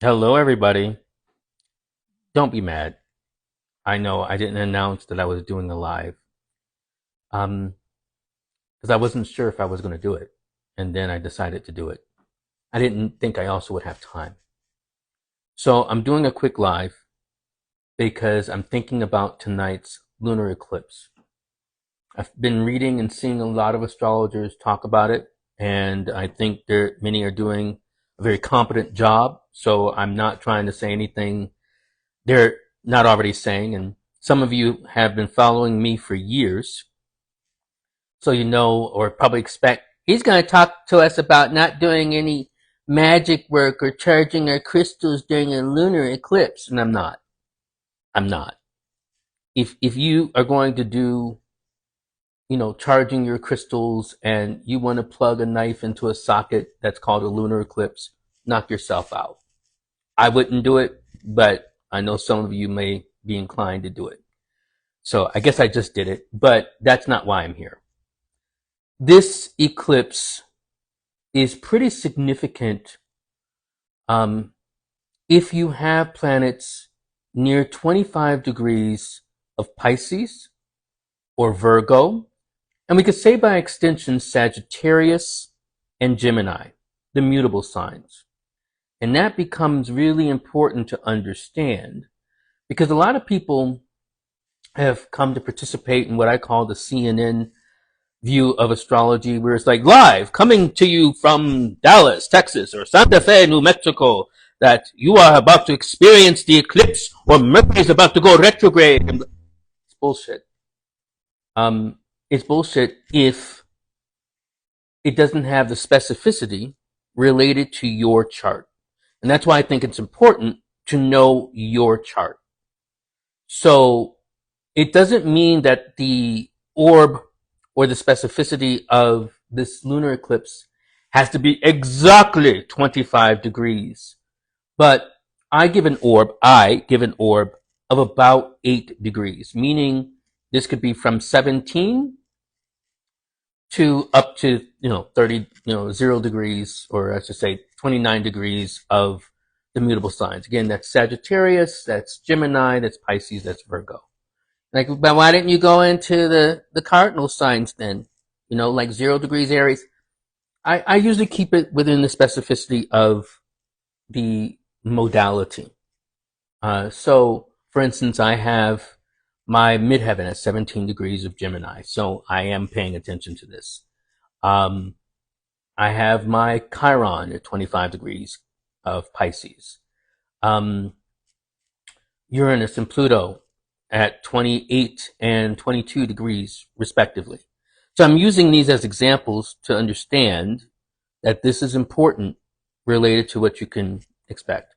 Hello, everybody. Don't be mad. I know I didn't announce that I was doing a live, um, because I wasn't sure if I was going to do it, and then I decided to do it. I didn't think I also would have time, so I'm doing a quick live because I'm thinking about tonight's lunar eclipse. I've been reading and seeing a lot of astrologers talk about it, and I think many are doing a very competent job. So I'm not trying to say anything they're not already saying, and some of you have been following me for years, so you know or probably expect he's going to talk to us about not doing any magic work or charging our crystals during a lunar eclipse, and I'm not. If you are going to do, charging your crystals and you want to plug a knife into a socket that's called a lunar eclipse, knock yourself out. I wouldn't do it, but I know some of you may be inclined to do it. So I guess I just did it, but that's not why I'm here. This eclipse is pretty significant if you have planets near 25 degrees of Pisces or Virgo, and we could say by extension Sagittarius and Gemini, the mutable signs. And that becomes really important to understand because a lot of people have come to participate in what I call the CNN view of astrology, where it's like live coming to you from Dallas, Texas, or Santa Fe, New Mexico, that you are about to experience the eclipse or Mercury is about to go retrograde. It's bullshit. It's bullshit if it doesn't have the specificity related to your chart. And that's why I think it's important to know your chart. So it doesn't mean that the orb or the specificity of this lunar eclipse has to be exactly 25 degrees. But I give an orb of about 8 degrees, meaning this could be from 17 to up to, 30, 0 degrees, or I should say 29 degrees of the mutable signs. Again, that's Sagittarius, that's Gemini, that's Pisces, that's Virgo. Like, but why didn't you go into the cardinal signs then? Like 0 degrees Aries. I usually keep it within the specificity of the modality. So, for instance, I have my midheaven at 17 degrees of Gemini, so I am paying attention to this. Um, I have my Chiron at 25 degrees of Pisces. Um, Uranus and Pluto at 28 and 22 degrees, respectively. So I'm using these as examples to understand that this is important related to what you can expect.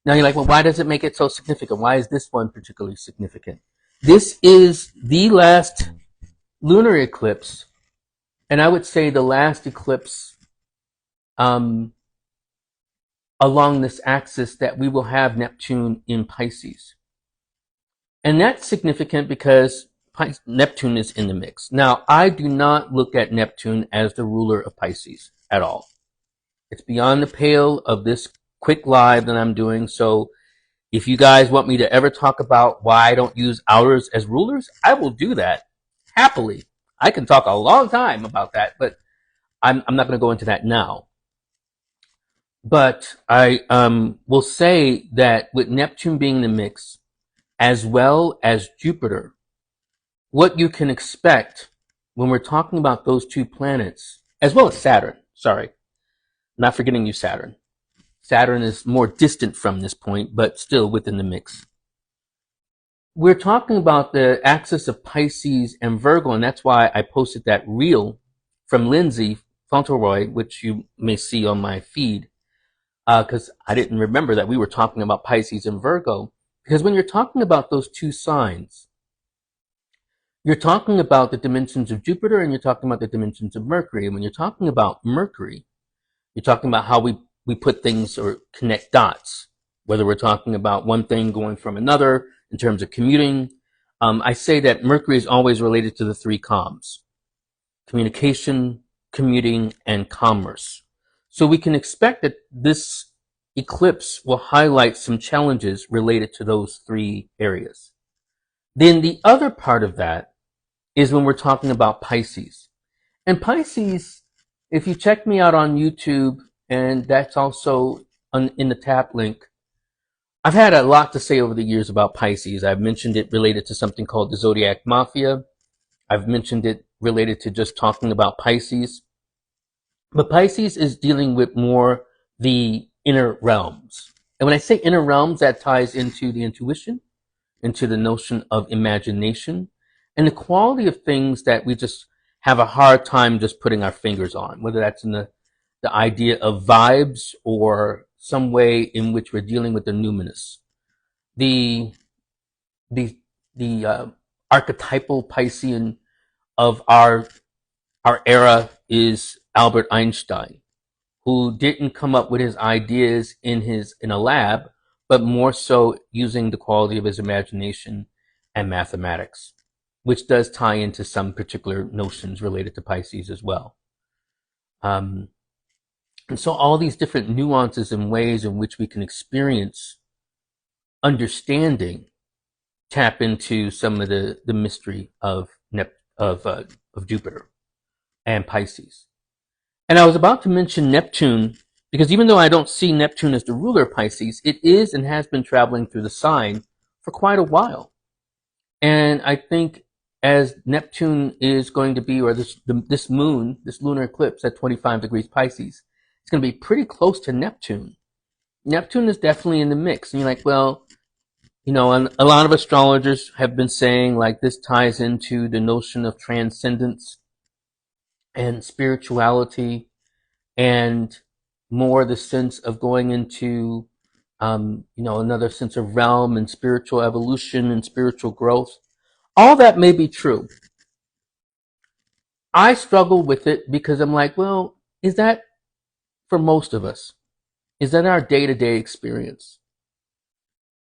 Now you're like, well, why does it make it so significant? Why is this one particularly significant? This is the last lunar eclipse, and I would say the last eclipse along this axis that we will have Neptune in Pisces. And that's significant because Neptune is in the mix. Now, I do not look at Neptune as the ruler of Pisces at all. It's beyond the pale of this quick live that I'm doing. So if you guys want me to ever talk about why I don't use outers as rulers, I will do that happily. I can talk a long time about that, but I'm not going to go into that now. But I will say that with Neptune being in the mix, as well as Jupiter, what you can expect when we're talking about those two planets, as well as Saturn, sorry, not forgetting you, Saturn. Saturn is more distant from this point, but still within the mix. We're talking about the axis of Pisces and Virgo, and that's why I posted that reel from Lindsay Fauntleroy, which you may see on my feed, because I didn't remember that we were talking about Pisces and Virgo. Because when you're talking about those two signs, you're talking about the dimensions of Jupiter and you're talking about the dimensions of Mercury. And when you're talking about Mercury, you're talking about how we put things or connect dots, whether we're talking about one thing going from another in terms of commuting. I say that Mercury is always related to the three comms: communication, commuting, and commerce. So we can expect that this eclipse will highlight some challenges related to those three areas. Then the other part of that is when we're talking about Pisces. And Pisces, if you check me out on YouTube, and that's also in the tap link, I've had a lot to say over the years about Pisces. I've mentioned it related to something called the Zodiac Mafia. I've mentioned it related to just talking about Pisces. But Pisces is dealing with more the inner realms. And when I say inner realms, that ties into the intuition, into the notion of imagination, and the quality of things that we just have a hard time just putting our fingers on, whether that's in the idea of vibes or some way in which we're dealing with the numinous. The the the archetypal Piscean of our era is Albert Einstein, who didn't come up with his ideas in a lab, but more so using the quality of his imagination and mathematics, which does tie into some particular notions related to Pisces as well. Um, and so all these different nuances and ways in which we can experience understanding tap into some of the mystery of of Jupiter and Pisces. And I was about to mention Neptune because even though I don't see Neptune as the ruler of Pisces, it is and has been traveling through the sign for quite a while. And I think as Neptune is going to be, or this moon, this lunar eclipse at 25 degrees Pisces, it's going to be pretty close to Neptune. Neptune is definitely in the mix. And you're like, well, you know, and a lot of astrologers have been saying like this ties into the notion of transcendence and spirituality and more the sense of going into, another sense of realm and spiritual evolution and spiritual growth. All that may be true. I struggle with it because I'm like, well, is that for most of us? Is that our day-to-day experience?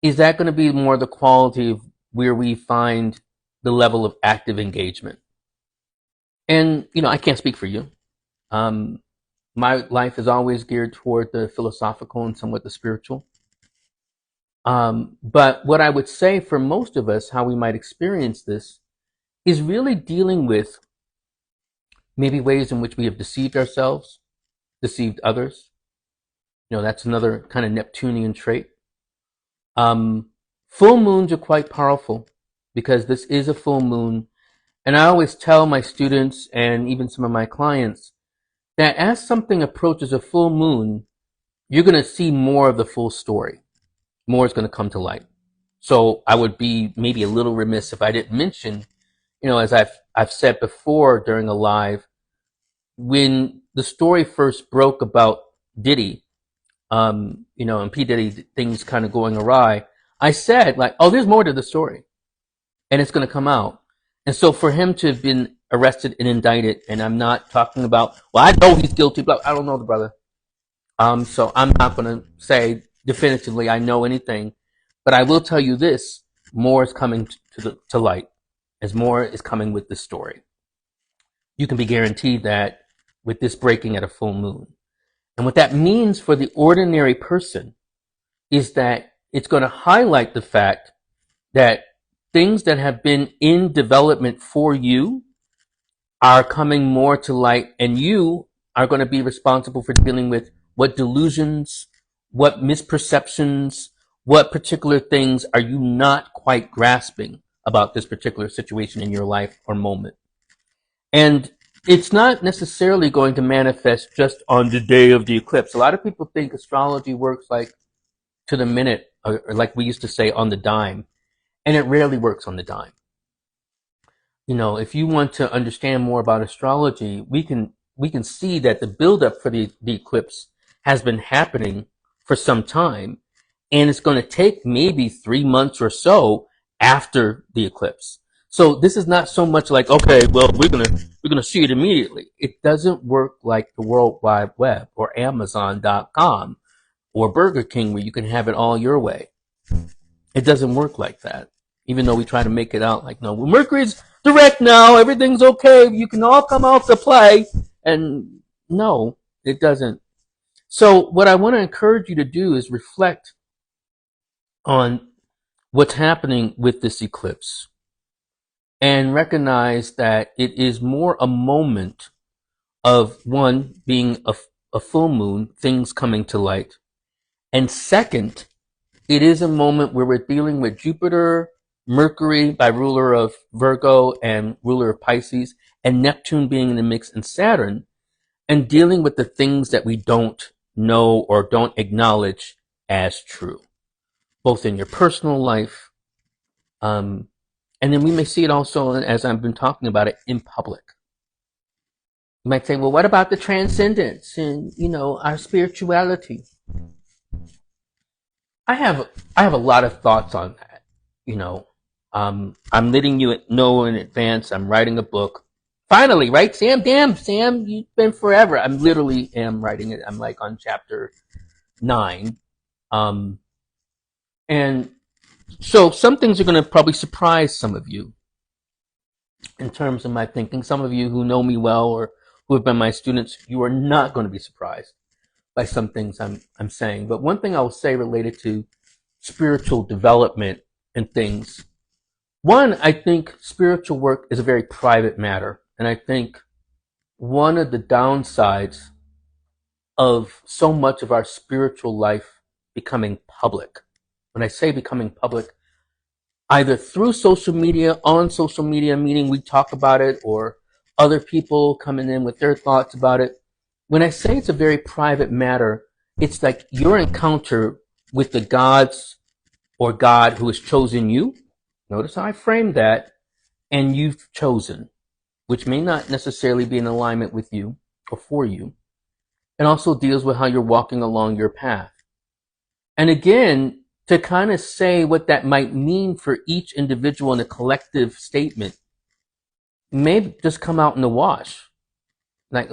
Is that going to be more the quality of where we find the level of active engagement? And, I can't speak for you. My life is always geared toward the philosophical and somewhat the spiritual. But what I would say for most of us, how we might experience this, is really dealing with maybe ways in which we have deceived ourselves, deceived others. That's another kind of Neptunian trait. Full moons are quite powerful because this is a full moon. And I always tell my students and even some of my clients that as something approaches a full moon, you're going to see more of the full story. More is going to come to light. So I would be maybe a little remiss if I didn't mention, as I've said before during a live, when the story first broke about Diddy, and P. Diddy, things kind of going awry, I said like, oh, there's more to the story and it's going to come out. And so for him to have been arrested and indicted, and I'm not talking about, well, I know he's guilty, but I don't know the brother. So I'm not going to say definitively I know anything, but I will tell you this: more is coming to light, as more is coming with this story. You can be guaranteed that with this breaking at a full moon. And what that means for the ordinary person is that it's going to highlight the fact that things that have been in development for you are coming more to light, and you are going to be responsible for dealing with what delusions, what misperceptions, what particular things are you not quite grasping about this particular situation in your life or moment. And it's not necessarily going to manifest just on the day of the eclipse. A lot of people think astrology works like to the minute, or like we used to say, on the dime. And it rarely works on the dime. If you want to understand more about astrology, we can see that the buildup for the eclipse has been happening for some time, and it's going to take maybe 3 months or so after the eclipse. So this is not so much like, okay, well, we're gonna see it immediately. It doesn't work like the World Wide Web or Amazon.com or Burger King, where you can have it all your way. It doesn't work like that. Even though we try to make it out like, no, well, Mercury's direct now, everything's okay, you can all come out to play. And no, it doesn't. So what I want to encourage you to do is reflect on what's happening with this eclipse and recognize that it is more a moment of one being a full moon, things coming to light. And second, it is a moment where we're dealing with Jupiter, Mercury by ruler of Virgo and ruler of Pisces, and Neptune being in the mix and Saturn, and dealing with the things that we don't know or don't acknowledge as true, both in your personal life, and then we may see it also, as I've been talking about it, in public. You might say, well, what about the transcendence and, our spirituality? I have a lot of thoughts on that. I'm letting you know in advance. I'm writing a book. Finally, right, Sam? Damn, Sam, you've been forever. I'm literally am writing it. I'm like on chapter 9. And so some things are going to probably surprise some of you in terms of my thinking. Some of you who know me well or who have been my students, you are not going to be surprised by some things I'm saying. But one thing I will say related to spiritual development and things. One, I think spiritual work is a very private matter. And I think one of the downsides of so much of our spiritual life becoming public, when I say becoming public, either through social media, on social media, meaning we talk about it, or other people coming in with their thoughts about it. When I say it's a very private matter, it's like your encounter with the gods or God who has chosen you. Notice how I framed that, and you've chosen, which may not necessarily be in alignment with you or for you. It also deals with how you're walking along your path. And again, to kind of say what that might mean for each individual in a collective statement may just come out in the wash. Like,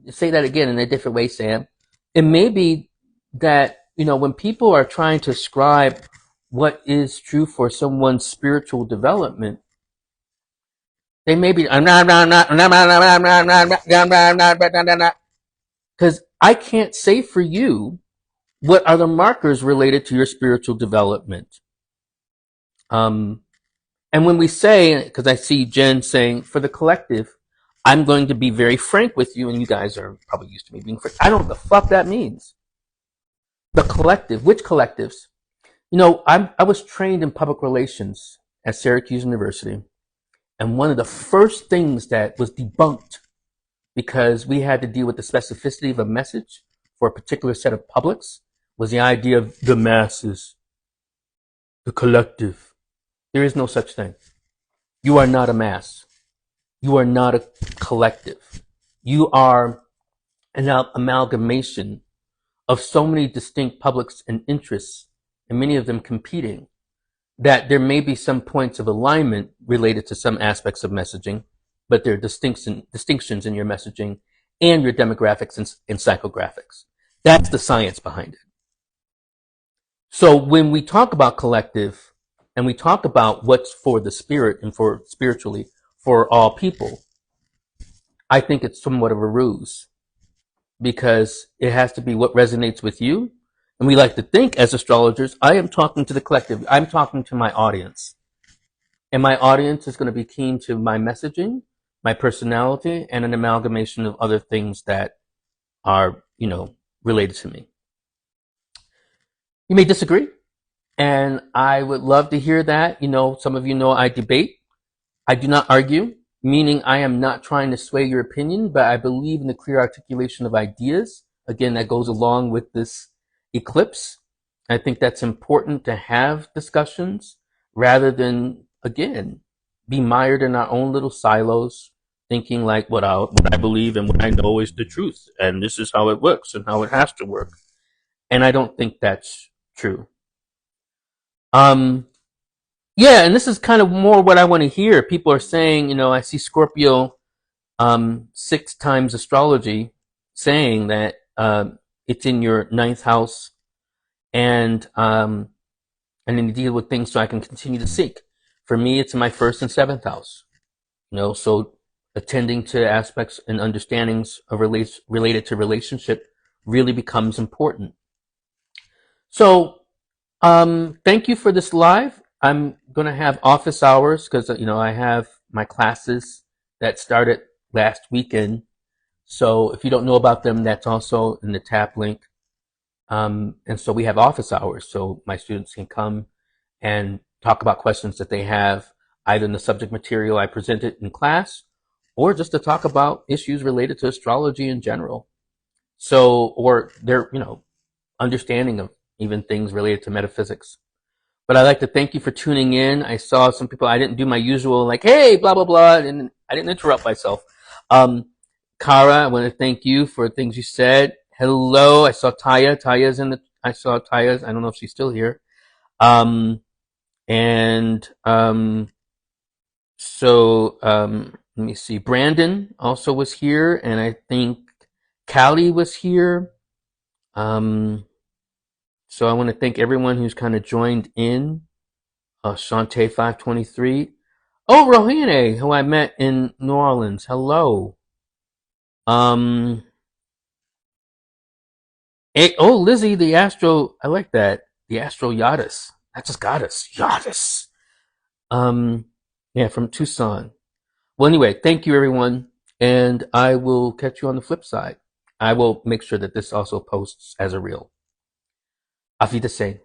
say that again in a different way, Sam. It may be that, when people are trying to ascribe what is true for someone's spiritual development, they may be, because I can't say for you what are the markers related to your spiritual development. And when we say, because I see Jen saying, for the collective, I'm going to be very frank with you, and you guys are probably used to me being frank. I don't know what the fuck that means. The collective, which collectives? I was trained in public relations at Syracuse University, and one of the first things that was debunked, because we had to deal with the specificity of a message for a particular set of publics, was the idea of the masses, the collective. There is no such thing. You are not a mass. You are not a collective. You are an amalgamation of so many distinct publics and interests, and many of them competing, that there may be some points of alignment related to some aspects of messaging, but there are distinctions in your messaging and your demographics and psychographics. That's the science behind it. So when we talk about collective and we talk about what's for the spirit and for spiritually for all people, I think it's somewhat of a ruse, because it has to be what resonates with you. And we like to think as astrologers, I am talking to the collective. I'm talking to my audience. And my audience is going to be keen to my messaging, my personality, and an amalgamation of other things that are, related to me. You may disagree, and I would love to hear that. Some of you know I debate. I do not argue, meaning I am not trying to sway your opinion, but I believe in the clear articulation of ideas. Again, that goes along with this eclipse. I think that's important to have discussions rather than, again, be mired in our own little silos, thinking like what I believe and what I know is the truth, and this is how it works and how it has to work. And I don't think that's true. Yeah, and this is kind of more what I want to hear. People are saying, I see Scorpio 6 times astrology saying that it's in your 9th house, and then you deal with things so I can continue to seek. For me, it's in my 1st and 7th house. So attending to aspects and understandings of related to relationship really becomes important. So thank you for this live. I'm going to have office hours because, I have my classes that started last weekend. So if you don't know about them, that's also in the tap link. And so we have office hours. So my students can come and talk about questions that they have, either in the subject material I presented in class or just to talk about issues related to astrology in general. So, or their, understanding of even things related to metaphysics. But I'd like to thank you for tuning in. I saw some people, I didn't do my usual, like, hey, blah, blah, blah, and I didn't interrupt myself. Um, Kara, I want to thank you for things you said. Hello, I saw Taya. I saw Taya's, I don't know if she's still here. And let me see. Brandon also was here, and I think Callie was here. Um, so I want to thank everyone who's kind of joined in. Shantae 523. Oh, Rohane, who I met in New Orleans. Hello. Um, Lizzie, the Astro. I like that. The Astro Yachtis. That just got us. Yachtis. Um, yeah, from Tucson. Well, anyway, thank you, everyone, and I will catch you on the flip side. I will make sure that this also posts as a reel. Auf Wiedersehen.